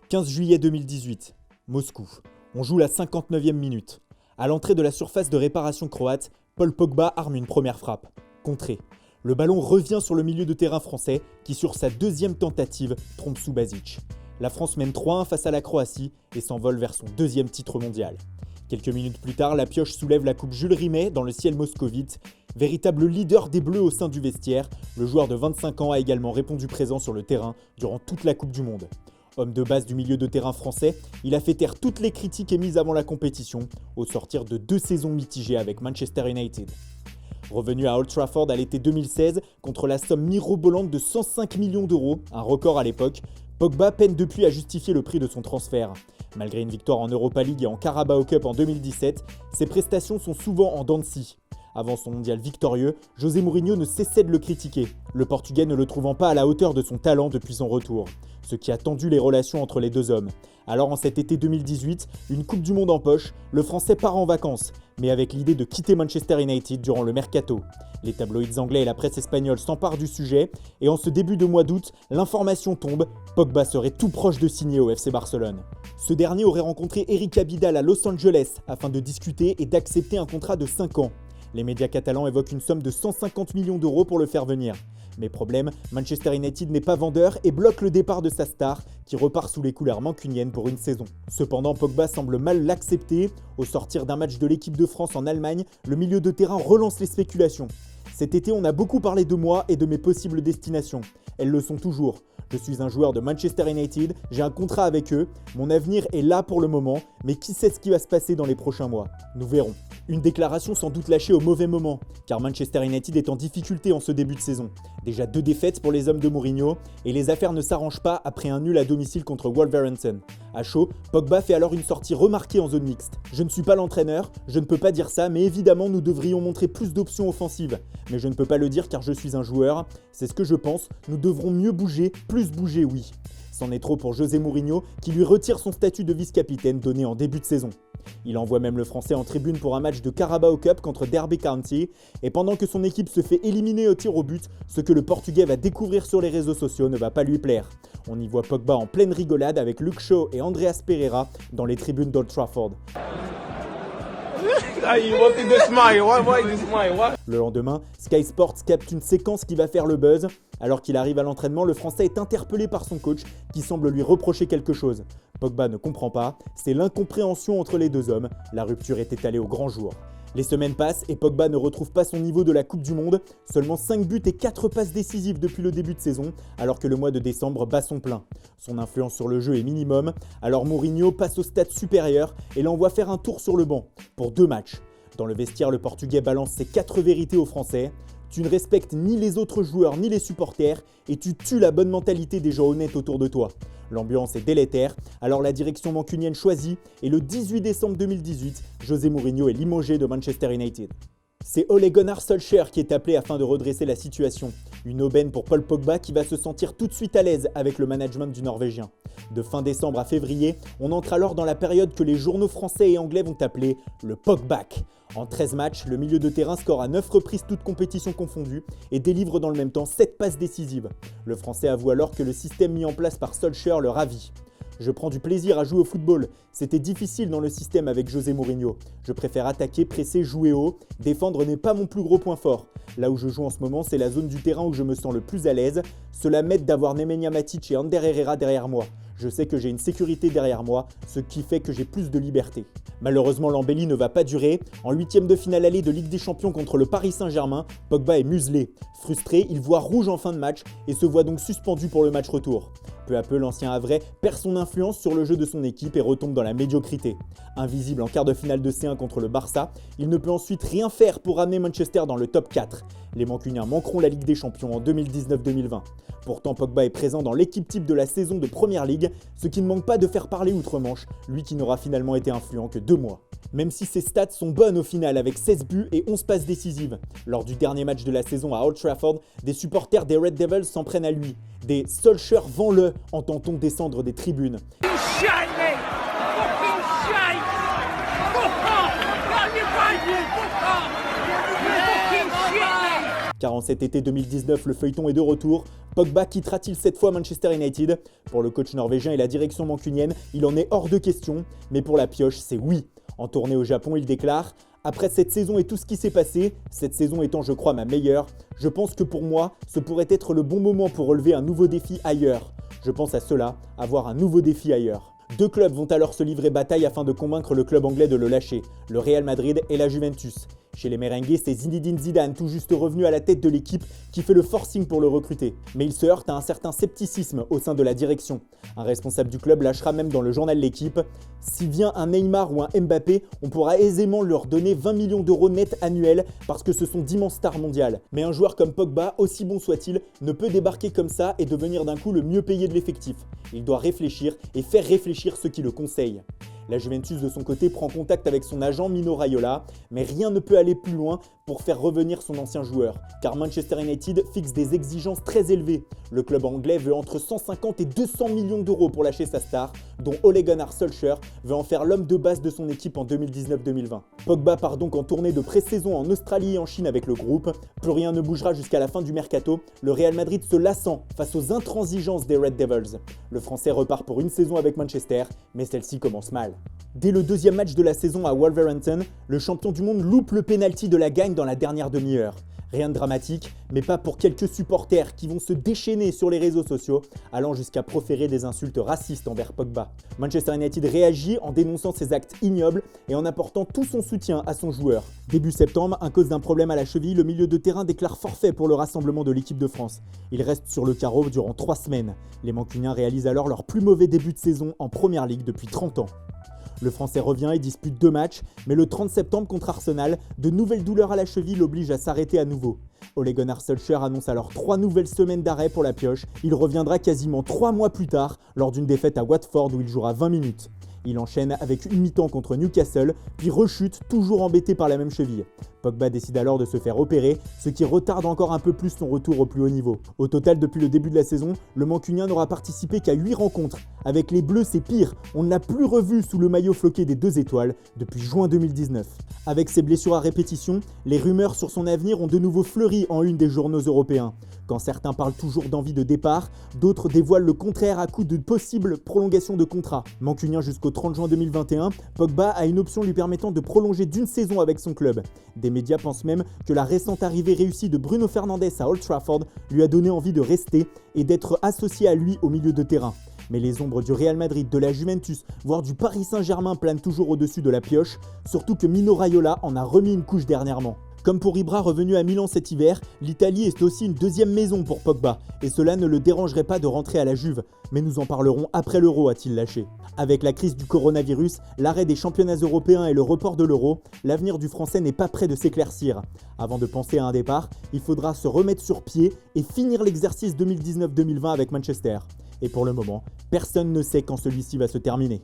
15 juillet 2018, Moscou. On joue la 59e minute. À l'entrée de la surface de réparation croate, Paul Pogba arme une première frappe. Contrée. Le ballon revient sur le milieu de terrain français qui, sur sa deuxième tentative, trompe Subasic. La France mène 3-1 face à la Croatie et s'envole vers son deuxième titre mondial. Quelques minutes plus tard, la pioche soulève la coupe Jules Rimet dans le ciel moscovite. Véritable leader des Bleus au sein du vestiaire, le joueur de 25 ans a également répondu présent sur le terrain durant toute la Coupe du Monde. Homme de base du milieu de terrain français, il a fait taire toutes les critiques émises avant la compétition, au sortir de 2 saisons mitigées avec Manchester United. Revenu à Old Trafford à l'été 2016 contre la somme mirobolante de 105 millions d'euros, un record à l'époque, Pogba peine depuis à justifier le prix de son transfert. Malgré une victoire en Europa League et en Carabao Cup en 2017, ses prestations sont souvent en dents de scie. Avant son mondial victorieux, José Mourinho ne cessait de le critiquer, le Portugais ne le trouvant pas à la hauteur de son talent depuis son retour, ce qui a tendu les relations entre les deux hommes. Alors en cet été 2018, une Coupe du Monde en poche, le Français part en vacances, mais avec l'idée de quitter Manchester United durant le mercato. Les tabloïds anglais et la presse espagnole s'emparent du sujet, et en ce début de mois d'août, l'information tombe, Pogba serait tout proche de signer au FC Barcelone. Ce dernier aurait rencontré Eric Abidal à Los Angeles afin de discuter et d'accepter un contrat de 5 ans. Les médias catalans évoquent une somme de 150 millions d'euros pour le faire venir. Mais problème, Manchester United n'est pas vendeur et bloque le départ de sa star, qui repart sous les couleurs mancuniennes pour une saison. Cependant, Pogba semble mal l'accepter. Au sortir d'un match de l'équipe de France en Allemagne, le milieu de terrain relance les spéculations. Cet été, on a beaucoup parlé de moi et de mes possibles destinations. Elles le sont toujours. Je suis un joueur de Manchester United, j'ai un contrat avec eux, mon avenir est là pour le moment, mais qui sait ce qui va se passer dans les prochains mois? Nous verrons. Une déclaration sans doute lâchée au mauvais moment, car Manchester United est en difficulté en ce début de saison. Déjà 2 défaites pour les hommes de Mourinho, et les affaires ne s'arrangent pas après un nul à domicile contre Wolverhampton. À chaud, Pogba fait alors une sortie remarquée en zone mixte. Je ne suis pas l'entraîneur, je ne peux pas dire ça, mais évidemment nous devrions montrer plus d'options offensives. Mais je ne peux pas le dire car je suis un joueur, c'est ce que je pense, nous devrons mieux bouger, plus bouger oui. C'en est trop pour José Mourinho qui lui retire son statut de vice-capitaine donné en début de saison. Il envoie même le Français en tribune pour un match de Carabao Cup contre Derby County, et pendant que son équipe se fait éliminer au tir au but, ce que le Portugais va découvrir sur les réseaux sociaux ne va pas lui plaire. On y voit Pogba en pleine rigolade avec Luke Shaw et Andreas Pereira dans les tribunes d'Old Trafford. Le lendemain, Sky Sports capte une séquence qui va faire le buzz. Alors qu'il arrive à l'entraînement, le Français est interpellé par son coach qui semble lui reprocher quelque chose. Pogba ne comprend pas, c'est l'incompréhension entre les deux hommes, la rupture est étalée au grand jour. Les semaines passent et Pogba ne retrouve pas son niveau de la Coupe du Monde, seulement 5 buts et 4 passes décisives depuis le début de saison, alors que le mois de décembre bat son plein. Son influence sur le jeu est minimum, alors Mourinho passe au stade supérieur et l'envoie faire un tour sur le banc, pour 2 matchs. Dans le vestiaire, le Portugais balance ses 4 vérités aux Français. Tu ne respectes ni les autres joueurs ni les supporters et tu tues la bonne mentalité des gens honnêtes autour de toi. L'ambiance est délétère, alors la direction mancunienne choisit et le 18 décembre 2018, José Mourinho est limogé de Manchester United. C'est Ole Gunnar Solskjaer qui est appelé afin de redresser la situation. Une aubaine pour Paul Pogba qui va se sentir tout de suite à l'aise avec le management du Norvégien. De fin décembre à février, on entre alors dans la période que les journaux français et anglais vont appeler le Pogback. En 13 matchs, le milieu de terrain score à 9 reprises toutes compétitions confondues et délivre dans le même temps 7 passes décisives. Le Français avoue alors que le système mis en place par Solskjaer le ravit. Je prends du plaisir à jouer au football. C'était difficile dans le système avec José Mourinho. Je préfère attaquer, presser, jouer haut. Défendre n'est pas mon plus gros point fort. Là où je joue en ce moment, c'est la zone du terrain où je me sens le plus à l'aise. Cela m'aide d'avoir Nemanja Matic et Ander Herrera derrière moi. Je sais que j'ai une sécurité derrière moi, ce qui fait que j'ai plus de liberté. Malheureusement, l'embellie ne va pas durer. En 8e de finale allée de Ligue des Champions contre le Paris Saint-Germain, Pogba est muselé. Frustré, il voit rouge en fin de match et se voit donc suspendu pour le match retour. Peu à peu, l'ancien Havrais perd son influence sur le jeu de son équipe et retombe dans la médiocrité. Invisible en quart de finale de C1 contre le Barça, il ne peut ensuite rien faire pour ramener Manchester dans le top 4. Les Mancuniens manqueront la Ligue des Champions en 2019-2020. Pourtant, Pogba est présent dans l'équipe type de la saison de Première Ligue, ce qui ne manque pas de faire parler outre-Manche, lui qui n'aura finalement été influent que 2 mois. Même si ses stats sont bonnes au final avec 16 buts et 11 passes décisives. Lors du dernier match de la saison à Old Trafford, des supporters des Red Devils s'en prennent à lui. Des Solskjaer vend-le, entend-on descendre des tribunes. Car en cet été 2019, le feuilleton est de retour. Pogba quittera-t-il cette fois Manchester United? Pour le coach norvégien et la direction mancunienne, il en est hors de question. Mais pour la pioche, c'est oui. En tournée au Japon, il déclare « Après cette saison et tout ce qui s'est passé, cette saison étant je crois ma meilleure, je pense que pour moi, ce pourrait être le bon moment pour relever un nouveau défi ailleurs. Je pense à cela, avoir un nouveau défi ailleurs. » Deux clubs vont alors se livrer bataille afin de convaincre le club anglais de le lâcher, le Real Madrid et la Juventus. Chez les merengues, c'est Zinedine Zidane, tout juste revenu à la tête de l'équipe, qui fait le forcing pour le recruter. Mais il se heurte à un certain scepticisme au sein de la direction. Un responsable du club lâchera même dans le journal L'Équipe « Si vient un Neymar ou un Mbappé, on pourra aisément leur donner 20 millions d'euros net annuels parce que ce sont d'immenses stars mondiales. Mais un joueur comme Pogba, aussi bon soit-il, ne peut débarquer comme ça et devenir d'un coup le mieux payé de l'effectif. Il doit réfléchir et faire réfléchir ceux qui le conseillent. » La Juventus de son côté prend contact avec son agent Mino Raiola, mais rien ne peut aller plus loin pour faire revenir son ancien joueur, car Manchester United fixe des exigences très élevées. Le club anglais veut entre 150 et 200 millions d'euros pour lâcher sa star, dont Ole Gunnar Solskjaer veut en faire l'homme de base de son équipe en 2019-2020. Pogba part donc en tournée de pré-saison en Australie et en Chine avec le groupe. Plus rien ne bougera jusqu'à la fin du mercato, le Real Madrid se lassant face aux intransigeances des Red Devils. Le Français repart pour une saison avec Manchester, mais celle-ci commence mal. Dès le deuxième match de la saison à Wolverhampton, le champion du monde loupe le pénalty de la gagne dans la dernière demi-heure. Rien de dramatique, mais pas pour quelques supporters qui vont se déchaîner sur les réseaux sociaux, allant jusqu'à proférer des insultes racistes envers Pogba. Manchester United réagit en dénonçant ces actes ignobles et en apportant tout son soutien à son joueur. Début septembre, à cause d'un problème à la cheville, le milieu de terrain déclare forfait pour le rassemblement de l'équipe de France. Il reste sur le carreau durant 3 semaines. Les Mancuniens réalisent alors leur plus mauvais début de saison en Première Ligue depuis 30 ans. Le Français revient et dispute 2 matchs, mais le 30 septembre contre Arsenal, de nouvelles douleurs à la cheville l'obligent à s'arrêter à nouveau. Ole Gunnar Solskjaer annonce alors 3 nouvelles semaines d'arrêt pour la pioche. Il reviendra quasiment 3 mois plus tard, lors d'une défaite à Watford où il jouera 20 minutes. Il enchaîne avec une mi-temps contre Newcastle, puis rechute, toujours embêté par la même cheville. Pogba décide alors de se faire opérer, ce qui retarde encore un peu plus son retour au plus haut niveau. Au total, depuis le début de la saison, le Mancunien n'aura participé qu'à 8 rencontres. Avec les Bleus, c'est pire, on ne l'a plus revu sous le maillot floqué des 2 étoiles depuis juin 2019. Avec ses blessures à répétition, les rumeurs sur son avenir ont de nouveau fleuri en une des journaux européens. Quand certains parlent toujours d'envie de départ, d'autres dévoilent le contraire à coup de possible prolongation de contrat. Mancunien jusqu'au 30 juin 2021, Pogba a une option lui permettant de prolonger d'1 saison avec son club. Des médias pensent même que la récente arrivée réussie de Bruno Fernandes à Old Trafford lui a donné envie de rester et d'être associé à lui au milieu de terrain. Mais les ombres du Real Madrid, de la Juventus, voire du Paris Saint-Germain planent toujours au-dessus de la pioche, surtout que Mino Raiola en a remis une couche dernièrement. Comme pour Ibra revenu à Milan cet hiver, l'Italie est aussi une deuxième maison pour Pogba, et cela ne le dérangerait pas de rentrer à la Juve. Mais nous en parlerons après l'Euro, a-t-il lâché. Avec la crise du coronavirus, l'arrêt des championnats européens et le report de l'Euro, l'avenir du Français n'est pas près de s'éclaircir. Avant de penser à un départ, il faudra se remettre sur pied et finir l'exercice 2019-2020 avec Manchester. Et pour le moment, personne ne sait quand celui-ci va se terminer.